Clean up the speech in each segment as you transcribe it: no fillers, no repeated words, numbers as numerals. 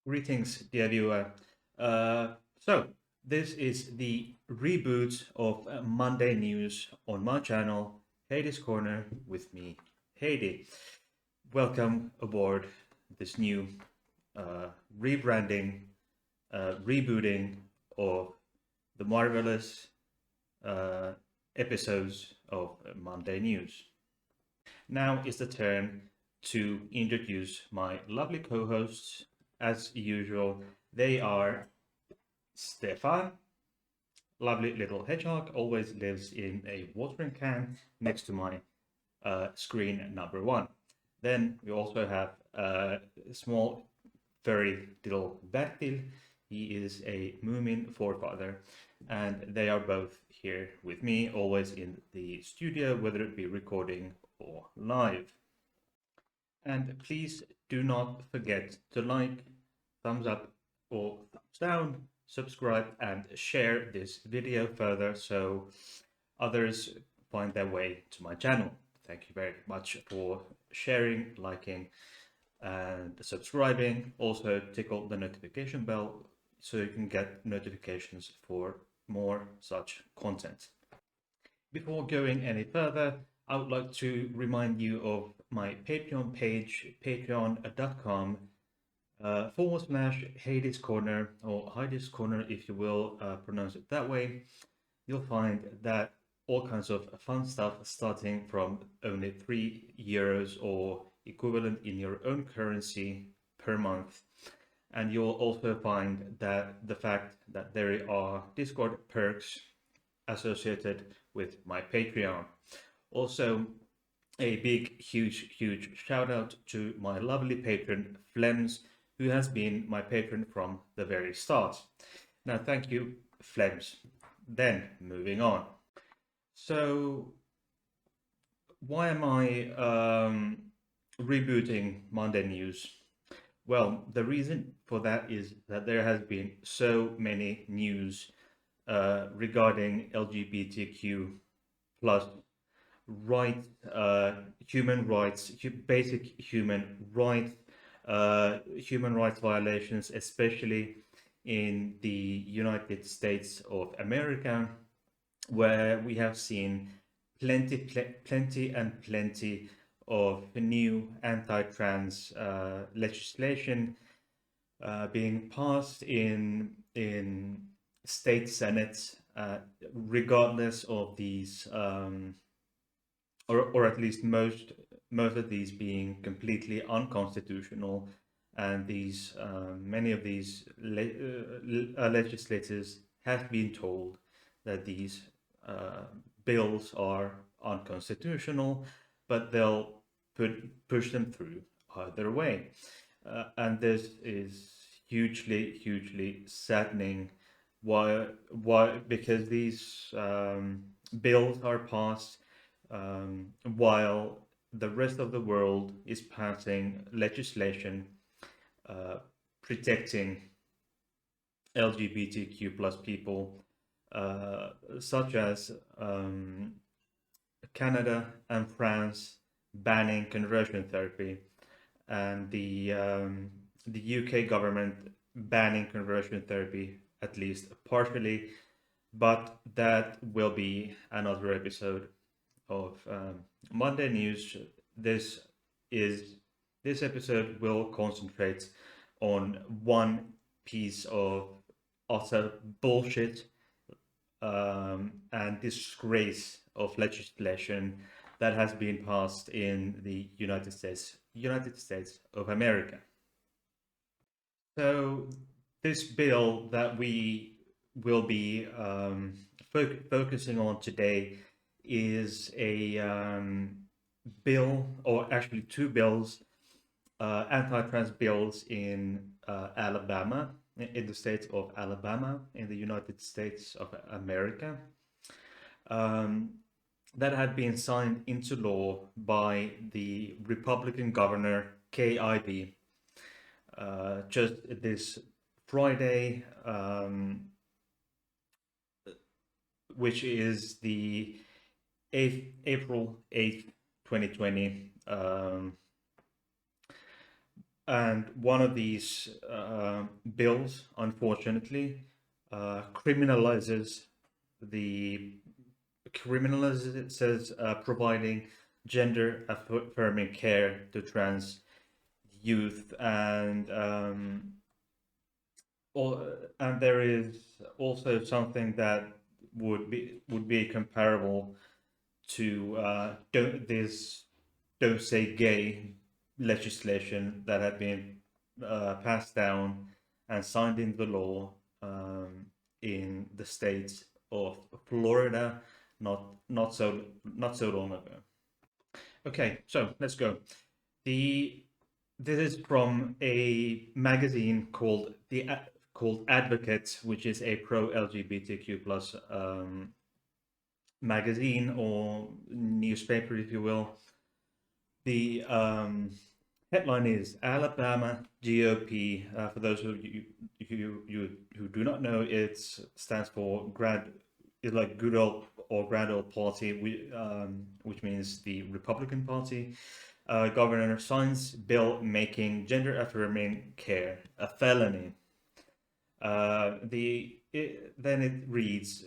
Greetings, dear viewer. So, this is the reboot of Monday News on my channel, Heidi's Corner, with me, Heidi. Welcome aboard this new uh, rebranding, rebooting of the marvelous uh, episodes of Monday News. Now is the turn to introduce my lovely co-hosts. As usual, they are Stefan, lovely little hedgehog, always lives in a watering can next to my screen number one. Then we also have a small, very little Bertil. He is a Moomin forefather, and they are both here with me, always in the studio, whether it be recording or live. And please do not forget to like, thumbs up or thumbs down, subscribe and share this video further so others find their way to my channel. Thank you very much for sharing, liking and subscribing. Also tickle the notification bell so you can get notifications for more such content. Before going any further, I would like to remind you of my Patreon page, patreon.com / Hades Corner, or Heidi's Corner if you will pronounce it that way. You'll find that all kinds of fun stuff starting from only €3 or equivalent in your own currency per month. And you'll also find that the fact that there are Discord perks associated with my Patreon. Also, a big, huge shout out to my lovely patron Flems, who has been my patron from the very start. Now, thank you, Flems. Then, moving on. So, why am I rebooting Monday News? Well, the reason for that is that there has been so many news regarding LGBTQ plus rights, human rights, basic human rights violations, especially in the United States of America, where we have seen plenty of new anti-trans legislation being passed in state senates, regardless of these, or at least most of these being completely unconstitutional, and these many of these legislators have been told that these bills are unconstitutional, but they'll push them through either way. And this is hugely saddening. Why? Because these bills are passed while the rest of the world is passing legislation protecting LGBTQ plus people, such as Canada and France banning conversion therapy, and the UK government banning conversion therapy, at least partially, but that will be another episode of Monday News. This is this episode will concentrate on one piece of utter bullshit and disgrace of legislation that has been passed in the United States of America. So this bill that we will be focusing on today is a bill, or actually two bills, anti-trans bills in Alabama, in the state of Alabama, in the United States of America, that had been signed into law by the Republican governor KIB just this Friday, which is the April 8th, 2020. and one of these bills, unfortunately, criminalizes the criminalizes it says providing gender affirming care to trans youth and there is also something that would be comparable to don't say gay legislation that had been passed down and signed into law in the states of Florida not so long ago. Okay, so let's go. The This is from a magazine called Advocate, which is a pro LGBTQ plus magazine or newspaper, if you will. The headline is Alabama GOP. For those of who do not know, it stands for it's like good old or grand old party, which means the Republican Party. Governor signs bill making gender affirming care a felony. Then it reads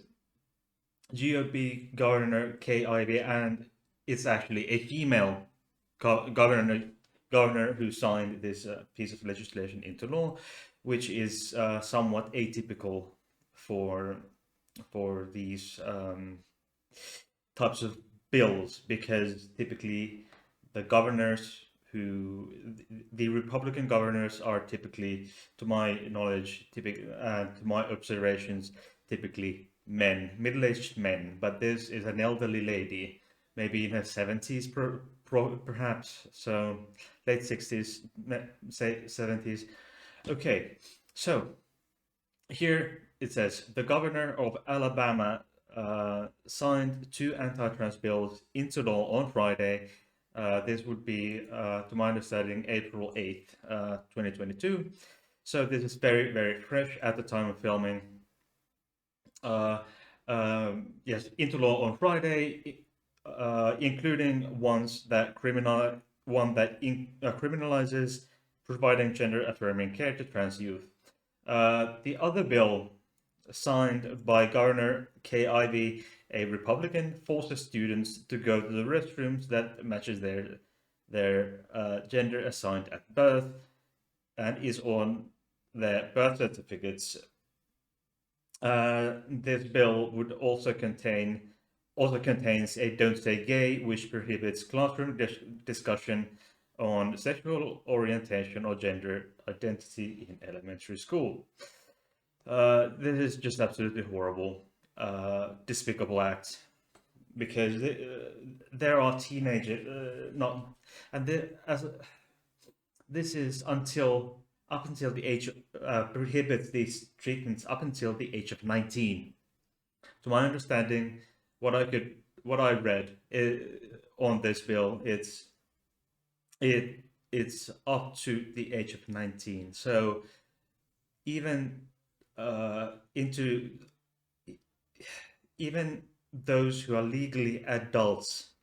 GOP Governor KIV, and it's actually a female governor who signed this piece of legislation into law, which is somewhat atypical for these types of bills, because typically the governors who the Republican governors are typically, to my knowledge, to my observations, typically men, middle-aged men. But this is an elderly lady, maybe in her 70s, perhaps. So late 60s, say 70s. Okay, so here it says the governor of Alabama signed two anti-trans bills into law on Friday. This would be, to my understanding, April 8th, 2022. So this is very, very fresh at the time of filming. Yes, into law on Friday, including one that criminalizes providing gender affirming care to trans youth. The other bill, signed by Governor KIV, a Republican, forces students to go to the restrooms that matches their gender assigned at birth and is on their birth certificates. This bill would also contains a "Don't Say Gay," which prohibits classroom discussion on sexual orientation or gender identity in elementary school. This is just absolutely horrible, despicable act, because there are teenagers, not, and this is up until the age prohibits these treatments up until the age of 19. To my understanding, what I read on this bill, it's up to the age of 19. So even into even those who are legally adults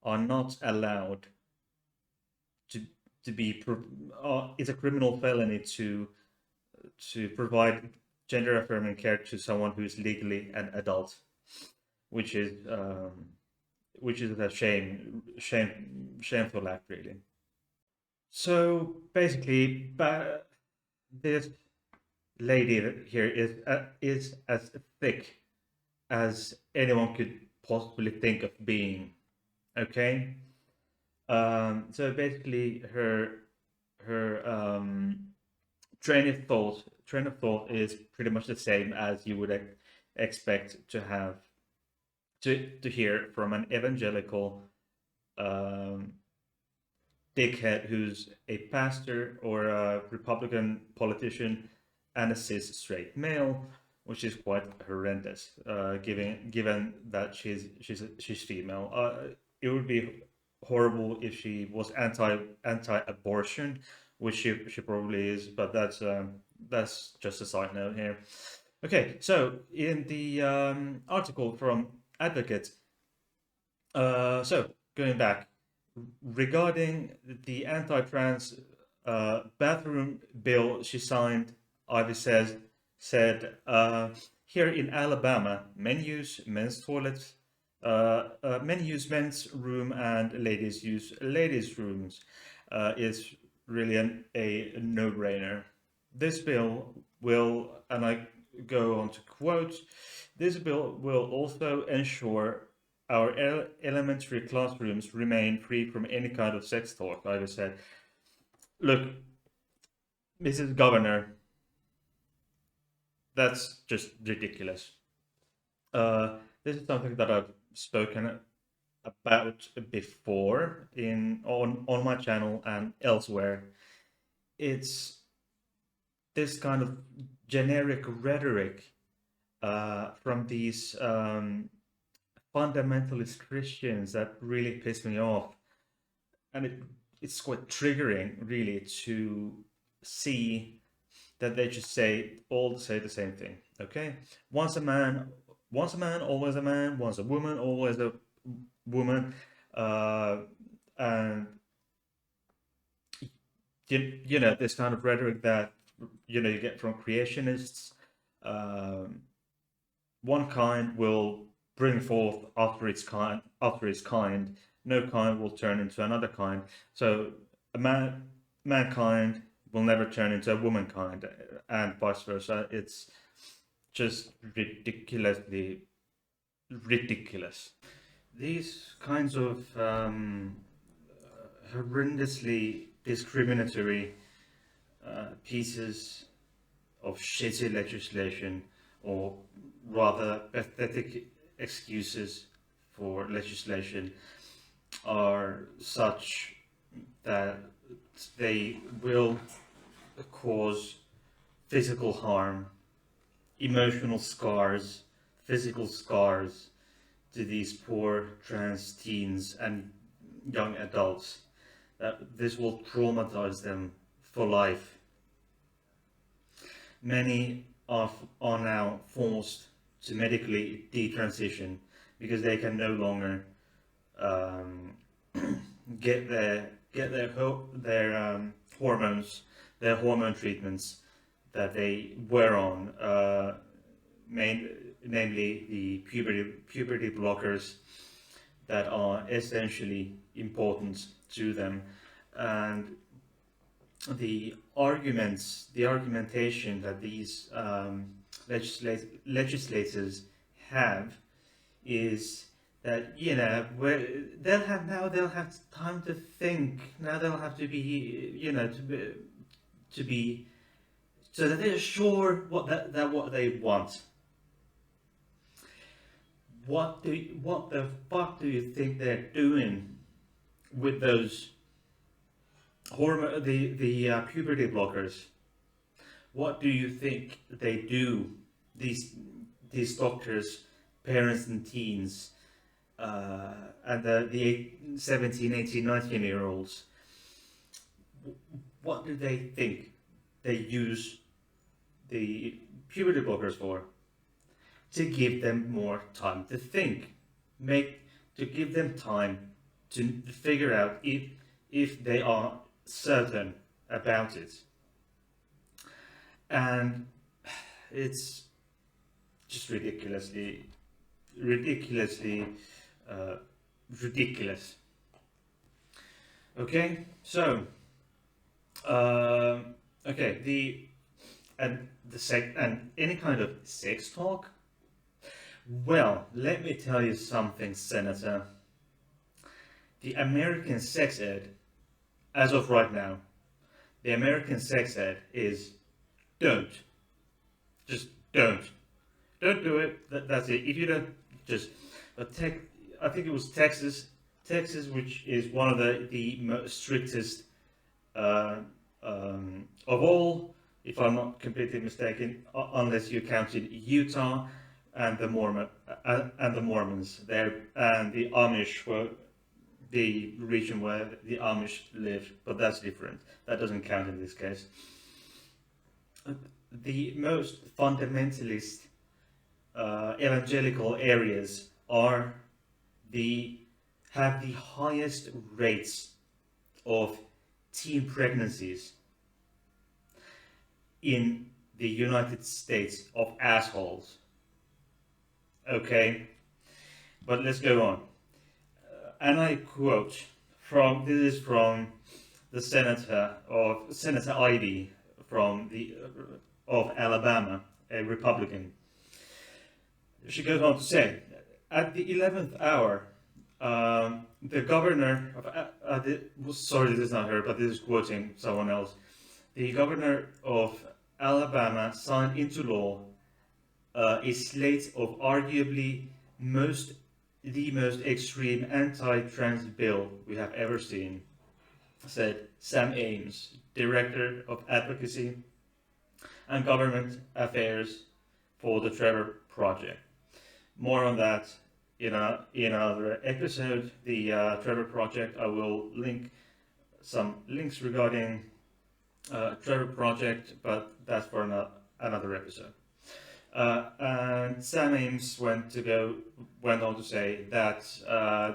are not allowed to be it's a criminal felony to provide gender affirming care to someone who is legally an adult, which is a shameful act, really. So basically, this lady here is as thick as anyone could possibly think of being. Okay, so basically, her train of thought is pretty much the same as you would expect to have to hear from an evangelical dickhead who's a pastor or a Republican politician and a cis straight male, which is quite horrendous, given that she's female. It would be horrible if she was anti-abortion, which she probably is, but that's just a side note here. Okay, so in the article from Advocate, so going back, regarding the anti-trans bathroom bill she signed, Ivy said, here in Alabama, men use men's toilets, men use men's room, and ladies use ladies' rooms. It's really a no-brainer. This bill will, and I go on to quote, this bill will also ensure our elementary classrooms remain free from any kind of sex talk, Ivy said. Look, Mrs. Governor, that's just ridiculous. This is something that I've spoken about before on my channel and elsewhere. It's this kind of generic rhetoric from these fundamentalist Christians that really piss me off, and it's quite triggering, really, to see that they just say the same thing. Okay, once a man, always a man. Once a woman, always a woman. Uh, and you know this kind of rhetoric that you get from creationists. Um, One kind will bring forth after its kind. After its kind, no kind will turn into another kind. So a mankind will never turn into a womankind, and vice versa. It's just ridiculously ridiculous. These kinds of horrendously discriminatory pieces of shitty legislation, or rather pathetic excuses for legislation, are such that they will cause physical harm, emotional scars, physical scars to these poor trans teens and young adults. This will traumatize them for life. Many are now forced to medically detransition because they can no longer um, get their hormones, their hormone treatments that they were on, namely the puberty blockers that are essentially important to them. And the argumentation that these legislators have is that they'll have time to think. Now they'll have to be to be so that they're sure what they want. What the fuck do you think they're doing with those the puberty blockers? What do you think they do? These doctors, parents and teens, and the 17, 18, 19 year olds. What do they think they use the puberty blockers for? To give them more time to think, to give them time to figure out if they are certain about it. And it's just ridiculously ridiculous. Okay, so okay, and any kind of sex talk. Well, let me tell you something, Senator. The American sex ed, as of right now, the American sex ed is don't. Just don't. Don't do it. That's it. If you don't, just I think it was Texas, which is one of the most strictest of all, if I'm not completely mistaken, unless you counted Utah and the Mormons there, and the Amish were the region where the Amish live, but that's different. That doesn't count in this case. The most evangelical areas are the have the highest rates of teen pregnancies in the United States of assholes. Okay, but let's go on. And I quote this is from the Senator Ivey from of Alabama, a Republican. She goes on to say, at the 11th hour, the governor of sorry, this is not her, but this is quoting someone else. The governor of Alabama signed into law a slate of arguably the most extreme anti-trans bill we have ever seen, said Sam Ames, Director of Advocacy and Government Affairs for the Trevor Project. More on that in another episode. The Trevor Project, I will link some links regarding Trevor Project, but that's for another episode. And Sam Ames went on to say that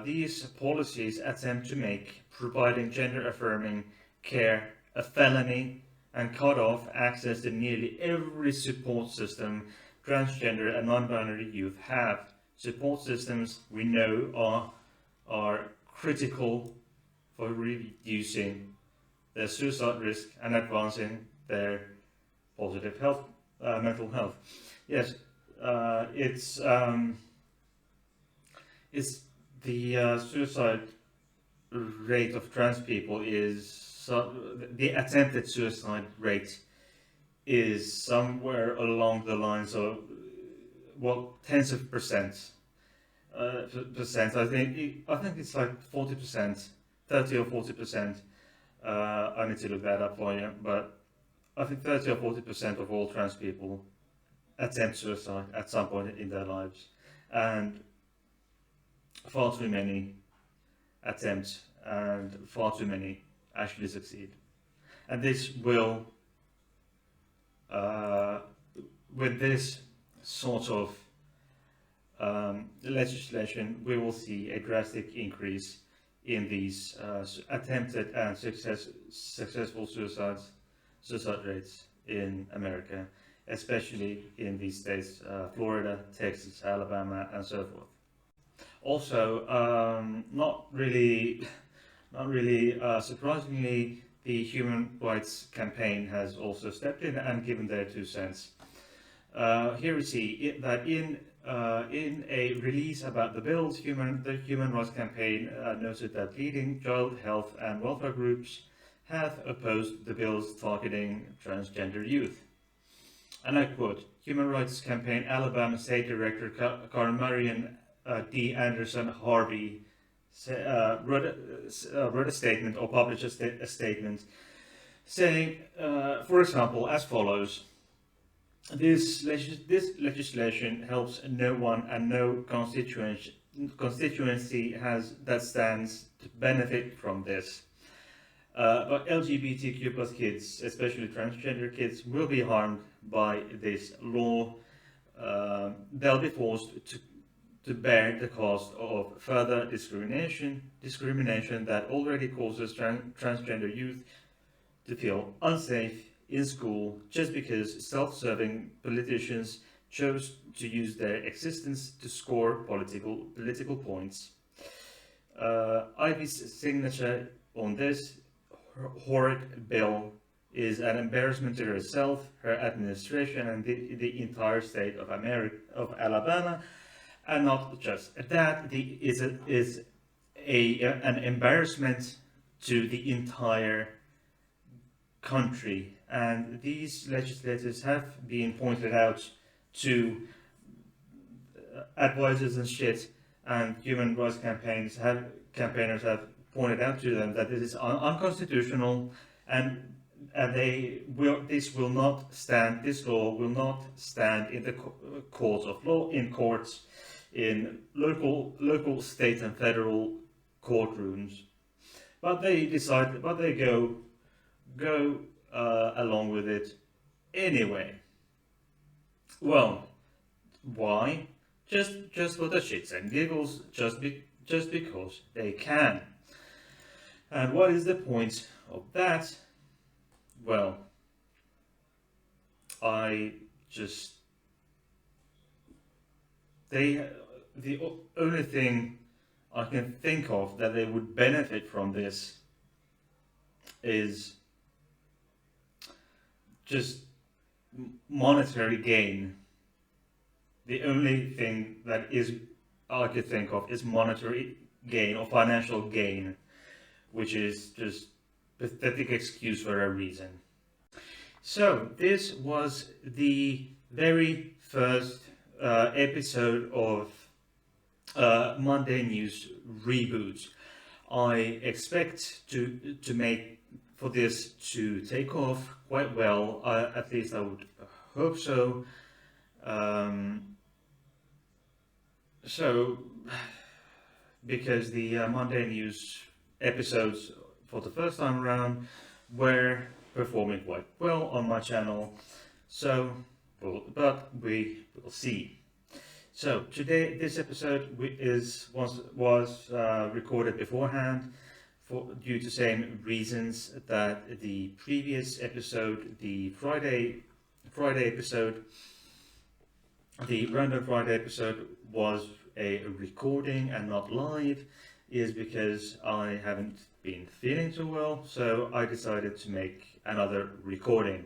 these policies attempt to make providing gender-affirming care a felony and cut off access to nearly every support system transgender and non-binary youth have. Support systems we know are critical for reducing their suicide risk and advancing their positive health, mental health. Yes, it's the suicide rate of trans people the attempted suicide rate is somewhere along the lines of tens of percent. I think it's like 40%, 30 or 40%. I need to look that up for you, but I think 30 or 40% of all trans people attempt suicide at some point in their lives, and far too many attempt and far too many actually succeed. And this will, with this sort of legislation, we will see a drastic increase in these attempted and successful suicide rates in America, especially in these states, Florida, Texas, Alabama, and so forth. Also, not really surprisingly, the Human Rights Campaign has also stepped in and given their 2 cents. Here we see that in a release about the bills, the Human Rights Campaign noted that leading child health and welfare groups have opposed the bills targeting transgender youth. And I quote, Human Rights Campaign Alabama State Director Karen Marion D. Anderson Harvey wrote a statement or published a statement saying, for example, as follows: This legislation helps no one and no constituency that stands to benefit from this. But LGBTQ plus kids, especially transgender kids, will be harmed by this law. They'll be forced to bear the cost of further discrimination that already causes transgender youth to feel unsafe in school just because self-serving politicians chose to use their existence to score political points. Ivy's signature on this horrid bill is an embarrassment to herself, her administration, and the entire state of Alabama. And not just that, is an embarrassment to the entire country. And these legislators have been pointed out to advisors and shit, and human rights campaigners have pointed out to them that this is unconstitutional, and this law will not stand in the courts of law, in courts, in local, state, and federal courtrooms. But they go along with it anyway. Well, why? Just for the shits and giggles, just because they can. And what is the point of that? Well, I just they the only thing I can think of that they would benefit from this is just monetary gain. The only thing that is I could think of is monetary gain or financial gain, which is just pathetic excuse for a reason. So this was the very first episode of Monday News Reboot. I expect to make for this to take off quite well. At least I would hope so. Um, so because the Monday News episodes for the first time around were performing quite well on my channel. So, but we will see. So today, this episode was recorded beforehand for due to same reasons that the previous episode, the Friday episode, the Random Friday episode was a recording and not live, is because I haven't been feeling too well, so I decided to make another recording.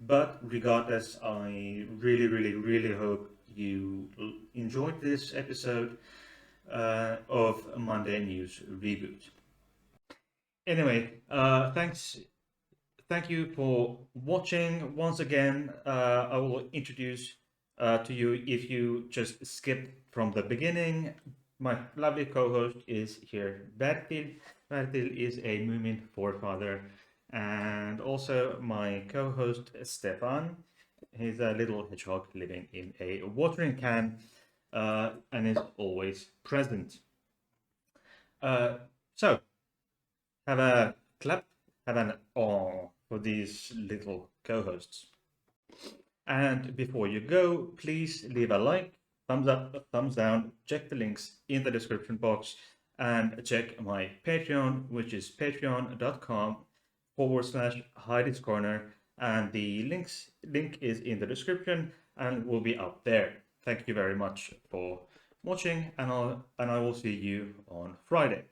But regardless, I really hope you enjoyed this episode of Monday News Reboot. Anyway, thank you for watching. Once again, I will introduce to you, if you just skip from the beginning, my lovely co-host is here, Bertil. Bertil is a Moomin forefather, and also my co-host Stefan. He's a little hedgehog living in a watering can and is always present. So, have a clap, have an awe for these little co-hosts. And before you go, please leave a like, thumbs up, thumbs down, check the links in the description box, and check my Patreon, which is patreon.com/Heidi's Corner. And the link is in the description and will be up there. Thank you very much for watching, and I will see you on Friday.